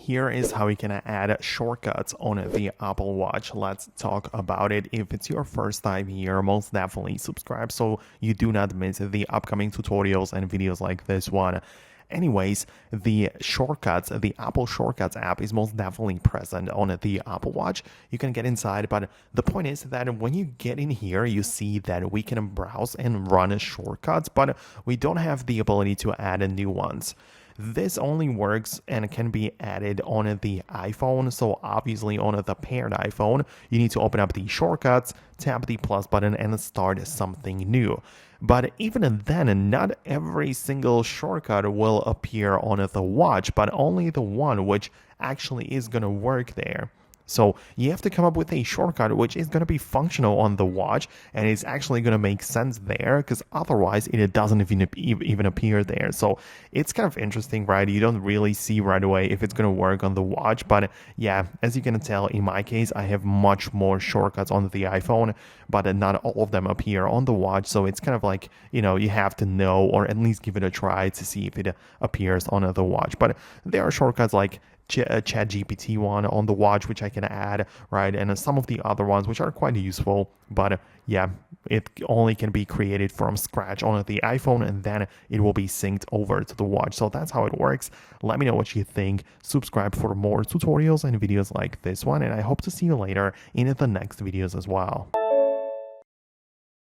Here is how you can add shortcuts on the Apple Watch. Let's talk about it. If it's your first time here, most definitely subscribe so you do not miss the upcoming tutorials and videos like this one. Anyways, the shortcuts, the Apple Shortcuts app is most definitely present on the Apple Watch. You can get inside, but the point is that when you get in here, you see that we can browse and run shortcuts, but we don't have the ability to add new ones. This only works and can be added on the iPhone. So obviously on the paired iPhone, you need to open up the shortcuts, tap the plus button and start something new. But even then, not every single shortcut will appear on the watch, but only the one which actually is going to work there. So you have to come up with a shortcut which is going to be functional on the watch and it's actually going to make sense there, because otherwise it doesn't even appear there. So it's kind of interesting, right? You don't really see right away if it's going to work on the watch. But yeah, as you can tell, in my case, I have much more shortcuts on the iPhone, but not all of them appear on the watch. So it's kind of like, you have to know or at least give it a try to see if it appears on the watch. But there are shortcuts like ChatGPT one on the watch which I can add, right? And some of the other ones which are quite useful, but yeah, it only can be created from scratch on the iPhone and then it will be synced over to the watch. So that's how it works. Let me know what you think. Subscribe for more tutorials and videos like this one, and I hope to see you later in the next videos as well.